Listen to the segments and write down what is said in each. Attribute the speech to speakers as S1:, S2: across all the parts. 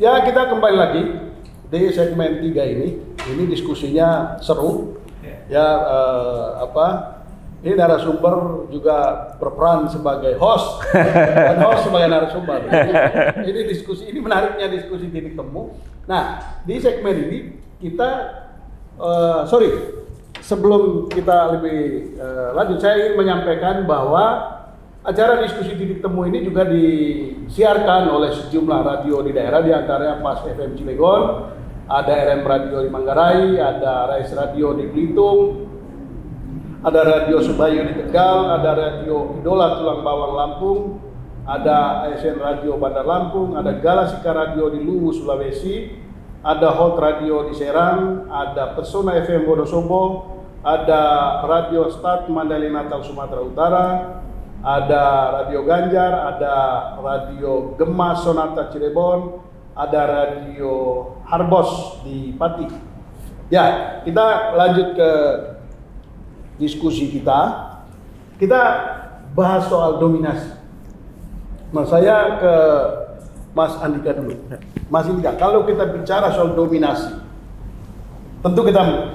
S1: Ya, kita kembali lagi di segmen 3 ini. Ini diskusinya seru. Ya, ini narasumber juga berperan sebagai host dan host sebagai narasumber. Ini diskusi, ini menariknya diskusi titik temu. Nah, di segmen ini kita sebelum kita lebih lanjut, saya ingin menyampaikan bahwa acara diskusi titik temu ini juga disiarkan oleh sejumlah radio di daerah, di antaranya Pas FM Cilegon, ada RM Radio di Manggarai, ada Rais Radio di Belitung, ada Radio Subayu di Tegal, ada Radio Idola Tulang Bawang Lampung, ada ASN Radio Bandar Lampung, ada Galasika Radio di Luwu Sulawesi, ada Hot Radio di Serang, ada Pesona FM Wonosobo, ada Radio Start Mandalika Natal Sumatera Utara, ada Radio Ganjar, ada Radio Gema Sonata Cirebon, ada Radio Harbos di Pati. Ya, kita lanjut ke diskusi kita. Kita bahas soal dominasi. Nah, saya ke Mas Andika dulu. Mas Andika, kalau kita bicara soal dominasi, tentu kita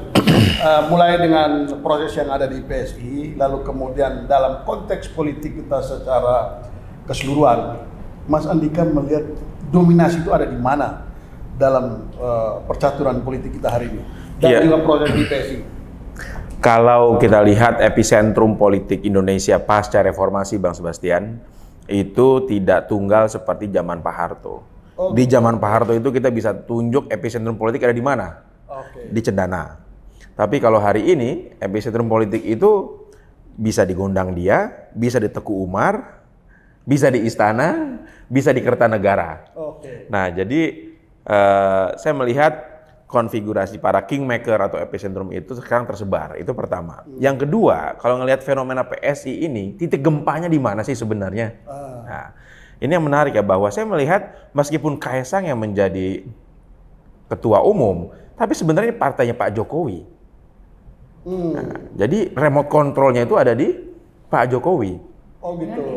S1: mulai dengan proses yang ada di PSI, lalu kemudian dalam konteks politik kita secara keseluruhan. Mas Andika melihat dominasi itu ada di mana dalam percaturan politik kita hari ini dan juga proses di PSI.
S2: Kalau kita lihat epicentrum politik Indonesia pasca reformasi, Bang Sebastian, itu tidak tunggal seperti zaman Pak Harto. Di zaman Pak Harto itu kita bisa tunjuk epicentrum politik ada di mana? Di Cendana. Tapi kalau hari ini epicentrum politik itu bisa di Gondang Dia, bisa di Teku Umar, bisa di Istana, bisa di Kertanegara. Nah, jadi saya melihat konfigurasi para kingmaker atau epicentrum itu sekarang tersebar. Itu pertama. Yang kedua, kalau ngelihat fenomena PSI ini, titik gempanya di mana sih sebenarnya? Nah, ini yang menarik ya, bahwa saya melihat meskipun Kaesang yang menjadi ketua umum, tapi sebenarnya partainya Pak Jokowi. Nah, jadi remote controlnya itu ada di Pak Jokowi.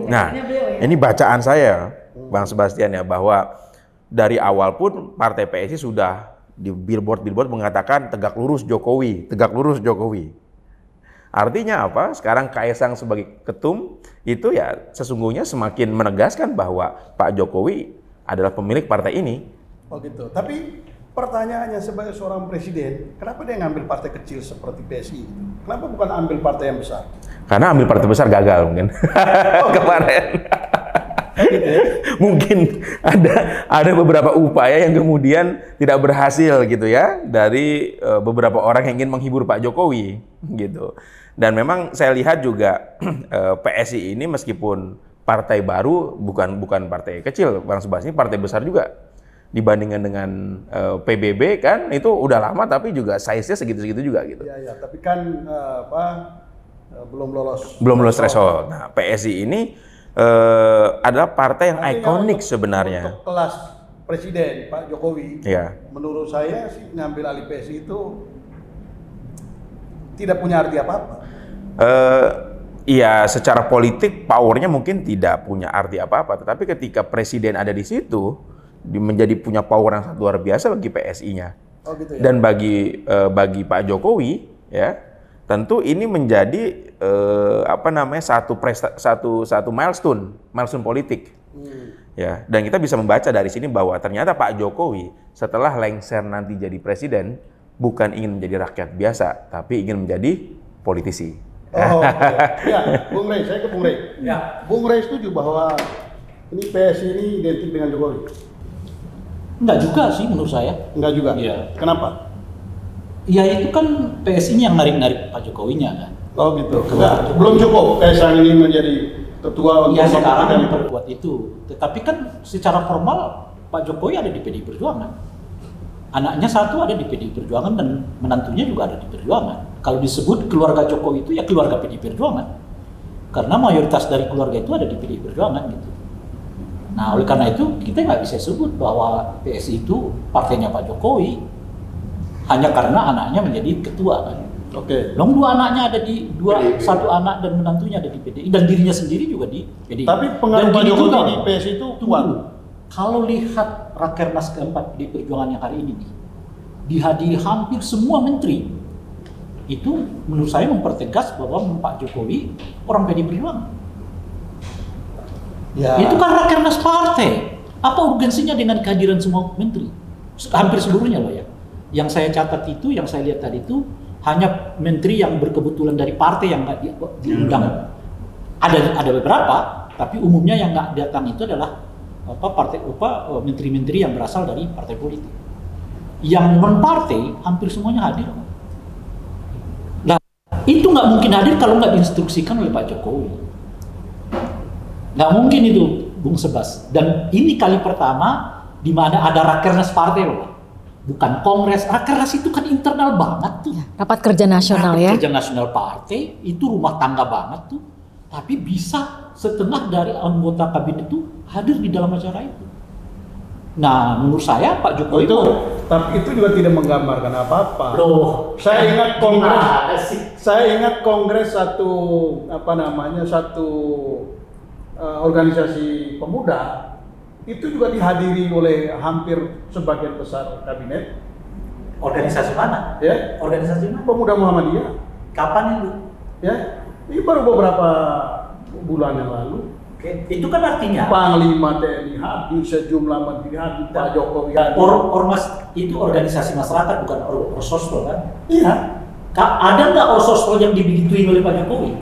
S2: Nah, ini bacaan saya, Bang Sebastian ya, bahwa dari awal pun partai PSI sudah di billboard mengatakan tegak lurus Jokowi, tegak lurus Jokowi. Artinya apa? Sekarang Kaesang sebagai ketum itu ya sesungguhnya semakin menegaskan bahwa Pak Jokowi adalah pemilik partai ini.
S1: Oh gitu. Tapi pertanyaannya, sebagai seorang presiden, kenapa dia ngambil partai kecil seperti PSI? Kenapa bukan ambil partai yang besar?
S2: Karena ambil partai besar gagal mungkin. Kemarin. Mungkin ada beberapa upaya yang kemudian tidak berhasil gitu ya dari beberapa orang yang ingin menghibur Pak Jokowi gitu. Dan memang saya lihat juga PSI ini meskipun partai baru, bukan partai kecil, Bang Sebastian, partai besar juga dibandingkan dengan PBB kan itu udah lama, tapi juga size-nya segitu-segitu juga gitu.
S1: Iya, tapi kan belum lolos
S2: threshold. Nah, PSI ini adalah partai yang ikonik sebenarnya.
S1: Untuk kelas presiden Pak Jokowi, menurut saya sih ngambil alih PSI itu tidak punya arti apa-apa.
S2: Iya, secara politik powernya mungkin tidak punya arti apa-apa, tetapi ketika presiden ada di situ, menjadi punya power yang sangat luar biasa bagi PSI-nya.
S1: Gitu ya?
S2: Dan bagi Pak Jokowi, ya. Tentu ini menjadi satu milestone politik. Ya, dan kita bisa membaca dari sini bahwa ternyata Pak Jokowi setelah lengser nanti jadi presiden bukan ingin menjadi rakyat biasa, tapi ingin menjadi politisi.
S1: Ya, Bung Rey, saya ke Bung Rey. Ya. Bung Rey setuju bahwa ini PSI ini identik dengan Jokowi?
S3: Enggak juga sih menurut saya.
S1: Enggak juga?
S3: Iya.
S1: Kenapa?
S3: Ya itu kan PSI yang narik-narik Pak Jokowinya kan.
S1: Oh gitu. Nah, belum cukup Kaesang ini menjadi ketua untuk
S3: sekarang memperkuat itu. Tetapi kan secara formal Pak Jokowi ada di PDI Perjuangan. Anaknya satu ada di PDI Perjuangan dan menantunya juga ada di Perjuangan. Kalau disebut keluarga Jokowi itu ya keluarga PDI Perjuangan. Karena mayoritas dari keluarga itu ada di PDI Perjuangan gitu. Nah, oleh karena itu kita nggak bisa sebut bahwa PSI itu partainya Pak Jokowi hanya karena anaknya menjadi ketua kan. Long dua anaknya ada di satu anak dan menantunya ada di PDI dan dirinya sendiri juga di PDI.
S1: Tapi pengaruh Pak Jokowi di PSI itu kuat.
S3: Kalau lihat Rakernas keempat di Perjuangan yang hari ini nih, dihadiri hampir semua menteri, itu menurut saya mempertegas bahwa Pak Jokowi orang PDI Perjuangan.
S1: Ya.
S3: Itu kan Rakernas partai. Apa urgensinya dengan kehadiran semua menteri? Hampir seluruhnya loh ya. Yang saya catat itu, yang saya lihat tadi itu hanya menteri yang berkebetulan dari partai yang nggak diundang. Ada beberapa, tapi umumnya yang nggak datang itu adalah menteri-menteri yang berasal dari partai politik. Yang non partai hampir semuanya hadir. Nah, itu nggak mungkin hadir kalau nggak diinstruksikan oleh Pak Jokowi. Nggak mungkin itu, Bung Sebas. Dan ini kali pertama di mana ada Rakernas partai loh, bukan kongres. Rakernas itu kan internal banget tuh.
S4: Rapat kerja nasional ya.
S3: Rapat kerja nasional partai itu rumah tangga banget tuh. Tapi bisa setengah dari anggota kabinet itu hadir di dalam acara itu. Nah, menurut saya Pak Jokowi
S1: tapi itu juga tidak menggambarkan apa-apa.
S3: Loh,
S1: Saya ingat kongres.
S3: gimana sih?
S1: Saya ingat kongres satu organisasi pemuda itu juga dihadiri oleh hampir sebagian besar kabinet.
S3: Organisasi mana?
S1: Ya,
S3: Organisasi mana?
S1: Pemuda Muhammadiyah.
S3: Kapan itu?
S1: Ya, ini baru beberapa bulan yang lalu.
S3: Oke, itu kan artinya
S1: Panglima TNI hadir, sejumlah menteri hadir, Pak Jokowi hadir.
S3: ormas itu organisasi masyarakat, bukan orsospol kan?
S1: Iya.
S3: Ada nggak orsospol yang dibegituin oleh Pak Jokowi?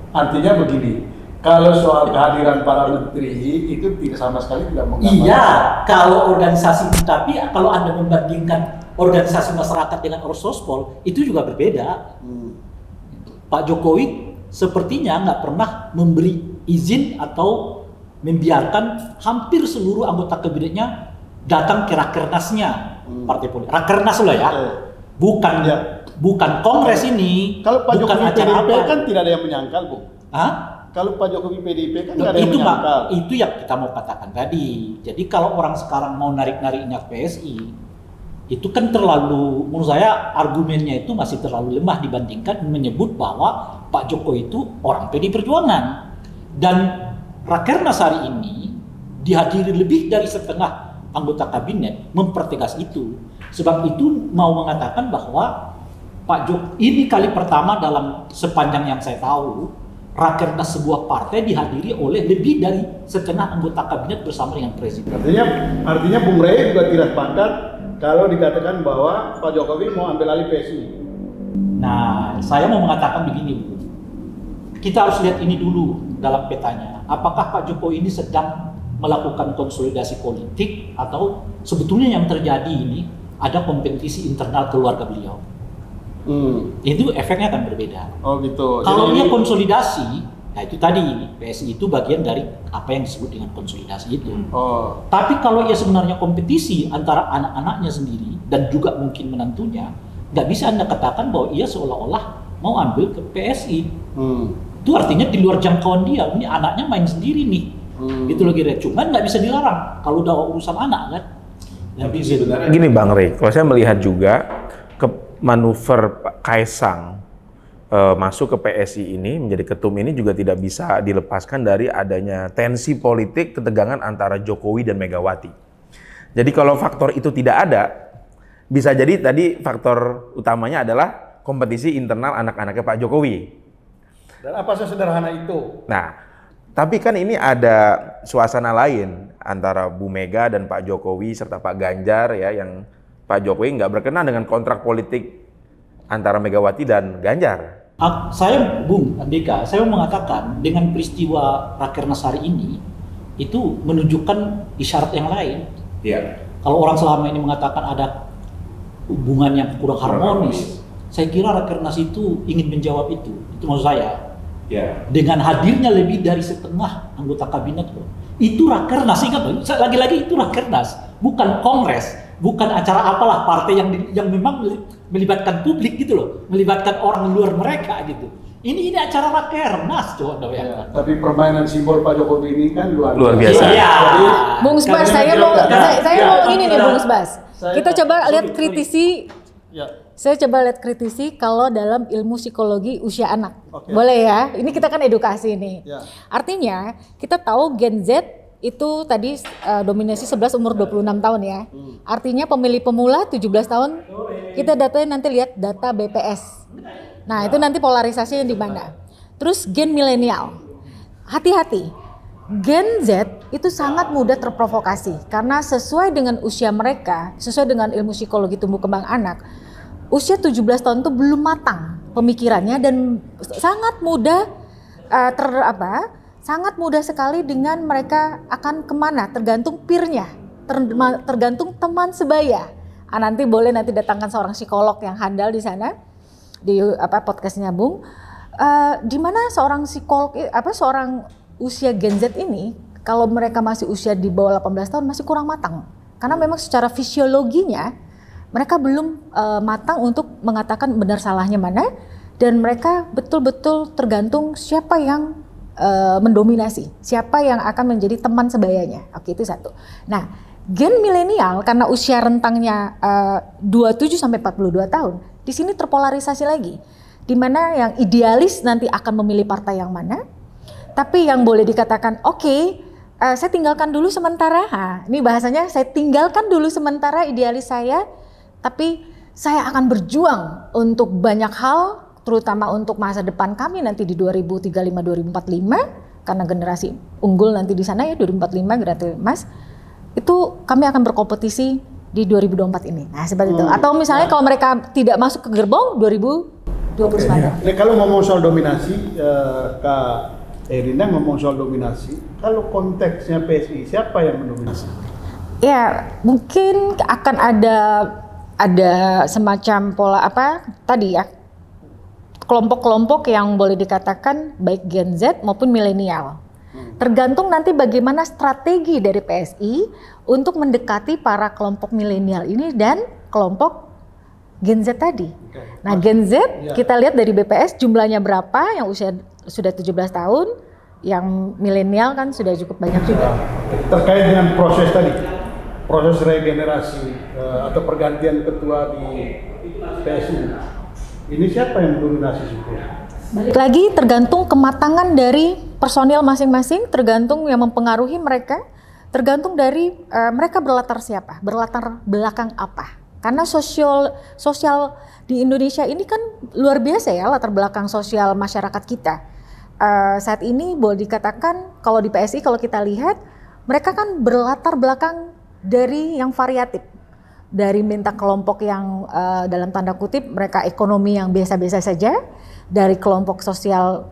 S1: Artinya begini, kalau soal kehadiran para menteri itu tidak sama sekali tidak menggambarkan.
S3: Iya, kalau organisasi, tapi kalau Anda membandingkan organisasi masyarakat dengan orsospol, itu juga berbeda. Pak Jokowi sepertinya nggak pernah memberi izin atau membiarkan hampir seluruh anggota kabinetnya datang ke rakernasnya partai politik. Rakernas lah ya, bukan bukan kongres ini.
S1: Kalau Pak
S3: bukan
S1: Jokowi
S3: acara
S1: PDIP
S3: apa.
S1: kan tidak ada yang menyangkal, Bu.
S3: Hah?
S1: Kalau Pak Jokowi PDIP kan tidak ada yang
S3: Itu
S1: menyangkal.
S3: itu yang kita mau katakan tadi. Jadi kalau orang sekarang mau narik-nariknya PSI, itu kan terlalu, menurut saya argumennya itu masih terlalu lemah dibandingkan menyebut bahwa Pak Jokowi itu orang PDI Perjuangan. Dan Rakernas hari ini dihadiri lebih dari setengah anggota kabinet mempertegas itu. Sebab itu mau mengatakan bahwa Pak Jokowi ini kali pertama dalam sepanjang yang saya tahu Rakernas sebuah partai dihadiri oleh lebih dari setengah anggota kabinet bersama dengan presiden.
S1: Artinya Bung Rey juga tidak sepakat kalau dikatakan bahwa Pak Jokowi mau ambil alih PSI.
S3: Nah, saya mau mengatakan begini, Bu. Kita harus lihat ini dulu dalam petanya. Apakah Pak Jokowi ini sedang melakukan konsolidasi politik atau sebetulnya yang terjadi ini ada kompetisi internal keluarga beliau? Itu efeknya akan berbeda.
S1: Oh gitu.
S3: Kalau
S1: Jadi
S3: dia konsolidasi, nah itu tadi PSI itu bagian dari apa yang disebut dengan konsolidasi itu.
S1: Oh.
S3: Tapi kalau ia sebenarnya kompetisi antara anak-anaknya sendiri dan juga mungkin menantunya, nggak bisa Anda katakan bahwa ia seolah-olah mau ambil ke PSI. Itu artinya di luar jangkauan dia. Ini anaknya main sendiri nih. Gitu loh kira. Cuman nggak bisa dilarang kalau udah urusan anak kan.
S2: Tapi sebenarnya gini Bang Rey, kalau saya melihat juga ke manuver Pak Kaisang masuk ke PSI ini menjadi ketum ini juga tidak bisa dilepaskan dari adanya tensi politik ketegangan antara Jokowi dan Megawati. Jadi kalau faktor itu tidak ada, bisa jadi tadi faktor utamanya adalah kompetisi internal anak-anaknya Pak Jokowi.
S1: Dan apa sesederhana itu?
S2: Nah, tapi kan ini ada suasana lain antara Bu Mega dan Pak Jokowi serta Pak Ganjar ya, yang Pak Jokowi nggak berkenan dengan kontrak politik antara Megawati dan Ganjar.
S3: Saya, Bung Andika, saya mau mengatakan dengan peristiwa Rakernas hari ini itu menunjukkan isyarat yang lain.
S2: Iya.
S3: Kalau orang selama ini mengatakan ada hubungan yang kurang harmonis, saya kira Rakernas itu ingin menjawab itu. Itu maksud saya.
S2: Ya.
S3: Dengan hadirnya lebih dari setengah anggota kabinet loh. Itu Rakernas, ingat loh. Lagi-lagi itu Rakernas, bukan kongres, bukan acara apalah partai yang memang melibatkan publik gitu loh, melibatkan orang luar mereka gitu. Ini acara Rakernas coba Anda bayangkan.
S1: Ya, tapi permainan simbol Pak Jokowi ini kan luar
S2: biasa.
S3: Iya.
S4: Bung Sbas, saya mau ini nih Bung Sbas. Kita coba lihat kritisi.
S1: Ya.
S4: Saya coba lihat kritisi kalau dalam ilmu psikologi usia anak.
S1: Oke.
S4: Boleh ya? Ini kita kan edukasi nih.
S1: Ya.
S4: Artinya kita tahu Gen Z itu tadi dominasi 11 umur 26 tahun ya. Artinya pemilih pemula 17 tahun. Kita datanya nanti lihat data BPS. Nah, itu nanti polarisasinya di mana. Terus gen milenial. Hati-hati. Gen Z itu sangat mudah terprovokasi karena sesuai dengan usia mereka, sesuai dengan ilmu psikologi tumbuh kembang anak, usia 17 tahun itu belum matang pemikirannya dan sangat mudah sangat mudah sekali dengan mereka akan kemana, tergantung peer-nya, tergantung teman sebaya. Nanti boleh datangkan seorang psikolog yang handal di sana di podcastnya Bung, di mana seorang psikolog seorang usia Gen Z ini kalau mereka masih usia di bawah 18 tahun masih kurang matang karena memang secara fisiologinya mereka belum matang untuk mengatakan benar salahnya mana, dan mereka betul-betul tergantung siapa yang mendominasi, siapa yang akan menjadi teman sebayanya. Oke, itu satu. Nah, gen milenial karena usia rentangnya 27 sampai 42 tahun, di sini terpolarisasi lagi. Di mana yang idealis nanti akan memilih partai yang mana, tapi yang boleh dikatakan saya tinggalkan dulu sementara. Ini bahasanya saya tinggalkan dulu sementara idealis saya, tapi saya akan berjuang untuk banyak hal, terutama untuk masa depan kami nanti di 2035-2045, karena generasi unggul nanti di sana ya 2045 generasi emas, itu kami akan berkompetisi di 2024 ini. Nah, seperti itu. Atau misalnya kalau mereka tidak masuk ke gerbong 2029.
S1: Nah, kalau ngomong soal dominasi, Kak Erina ngomong soal dominasi, kalau konteksnya PSI siapa yang mendominasi?
S4: Ya, mungkin akan ada semacam pola tadi ya, kelompok-kelompok yang boleh dikatakan baik Gen Z maupun milenial. Tergantung nanti bagaimana strategi dari PSI untuk mendekati para kelompok milenial ini dan kelompok Gen Z tadi. Nah, Gen Z kita lihat dari BPS jumlahnya berapa yang usia sudah 17 tahun, yang milenial kan sudah cukup banyak juga.
S1: Terkait dengan proses tadi, proses regenerasi atau pergantian ketua di PSI. Ini siapa yang mendominasi situ?
S4: Balik lagi tergantung kematangan dari personil masing-masing, tergantung yang mempengaruhi mereka, tergantung dari mereka berlatar belakang apa. Karena sosial di Indonesia ini kan luar biasa ya, latar belakang sosial masyarakat kita. Saat ini boleh dikatakan kalau di PSI kalau kita lihat mereka kan berlatar belakang dari yang variatif. Dari minta kelompok yang dalam tanda kutip mereka ekonomi yang biasa-biasa saja, dari kelompok sosial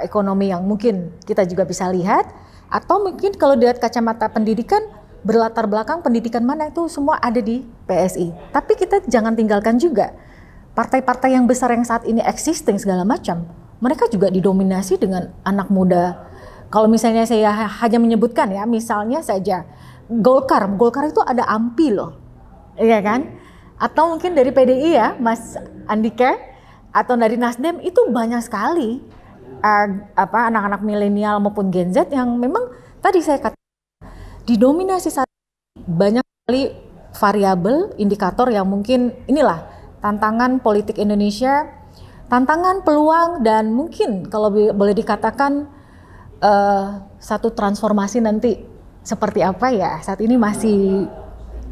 S4: ekonomi yang mungkin kita juga bisa lihat, atau mungkin kalau dilihat kacamata pendidikan, berlatar belakang pendidikan mana itu semua ada di PSI. Tapi kita jangan tinggalkan juga partai-partai yang besar yang saat ini existing segala macam, mereka juga didominasi dengan anak muda. Kalau misalnya saya hanya menyebutkan ya, misalnya saja Golkar itu ada AMPI loh. Iya kan? Atau mungkin dari PDI ya, Mas Andika, atau dari Nasdem itu banyak sekali anak-anak milenial maupun Gen Z yang memang tadi saya katakan didominasi saat banyak sekali variabel indikator yang mungkin inilah tantangan politik Indonesia, tantangan peluang dan mungkin kalau boleh dikatakan satu transformasi nanti seperti apa ya, saat ini masih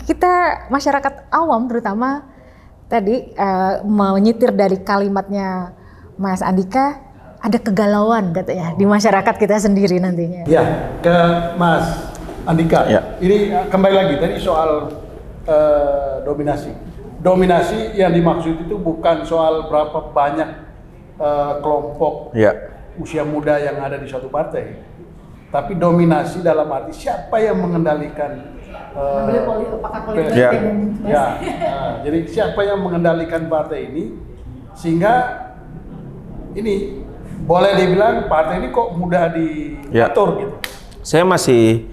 S4: kita masyarakat awam terutama tadi menyitir dari kalimatnya Mas Andika, ada kegalauan katanya di masyarakat kita sendiri nantinya.
S1: Ya, ke Mas Andika. Ya. Ini kembali lagi tadi soal dominasi. Dominasi yang dimaksud itu bukan soal berapa banyak kelompok usia muda yang ada di suatu partai, tapi dominasi dalam arti siapa yang mengendalikan. Jadi siapa yang mengendalikan partai ini sehingga ini boleh dibilang partai ini kok mudah diatur gitu.
S2: Saya masih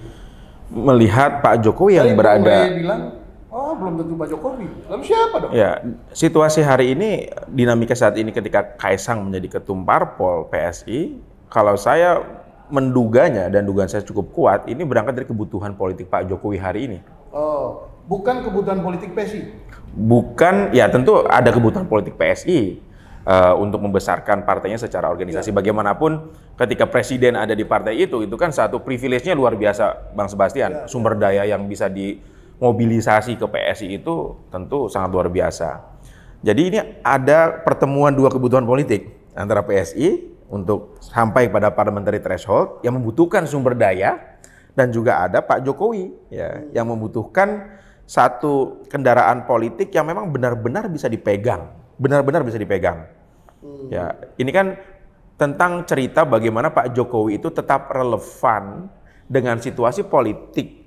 S2: melihat Pak Jokowi yang berada.
S1: Bilang, belum tentu Pak Jokowi. Lalu siapa dong?
S2: Ya, situasi hari ini, dinamika saat ini ketika Kaisang menjadi ketum parpol PSI, kalau saya menduganya dan dugaan saya cukup kuat, ini berangkat dari kebutuhan politik Pak Jokowi hari ini.
S1: Oh, bukan kebutuhan politik PSI?
S2: Bukan, ya tentu ada kebutuhan politik PSI. untuk membesarkan partainya secara organisasi. Bagaimanapun ketika presiden ada di partai itu kan satu privilege-nya luar biasa, Bang Sebastian. Sumber daya yang bisa dimobilisasi ke PSI itu tentu sangat luar biasa. Jadi ini ada pertemuan dua kebutuhan politik antara PSI untuk sampai pada parliamentary threshold yang membutuhkan sumber daya, dan juga ada Pak Jokowi ya yang membutuhkan satu kendaraan politik yang memang benar-benar bisa dipegang. Ya, ini kan tentang cerita bagaimana Pak Jokowi itu tetap relevan dengan situasi politik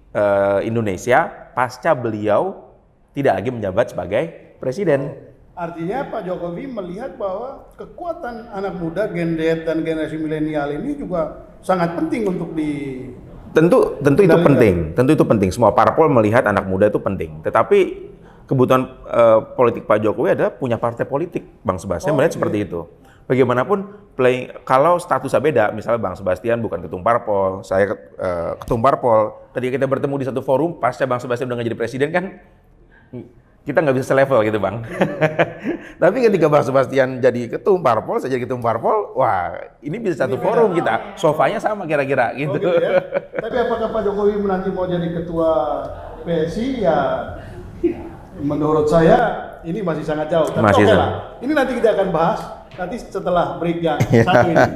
S2: Indonesia pasca beliau tidak lagi menjabat sebagai presiden.
S1: Artinya Pak Jokowi melihat bahwa kekuatan anak muda, Gen Z dan generasi milenial ini juga sangat penting untuk
S2: Tentu itu penting. Semua parpol melihat anak muda itu penting. Tetapi kebutuhan politik Pak Jokowi adalah punya partai politik. Bang Sebastian melihat seperti itu. Bagaimanapun kalau statusnya beda, misalnya Bang Sebastian bukan ketum parpol, saya ketum parpol. Ketika kita bertemu di satu forum, pasca Bang Sebastian udah nggak jadi presiden kan, kita nggak bisa selevel gitu Bang. Tapi ketika Bang Sebastian jadi ketum parpol, saya jadi ketum parpol, wah ini bisa satu forum kita, sofanya sama kira-kira gitu.
S1: Gitu ya? Tapi apakah Pak Jokowi nanti mau jadi ketua PSI ya? Menurut saya ini masih sangat jauh. Tapi
S2: masih
S1: oke lah. Ini nanti kita akan bahas nanti setelah break yang satu ini.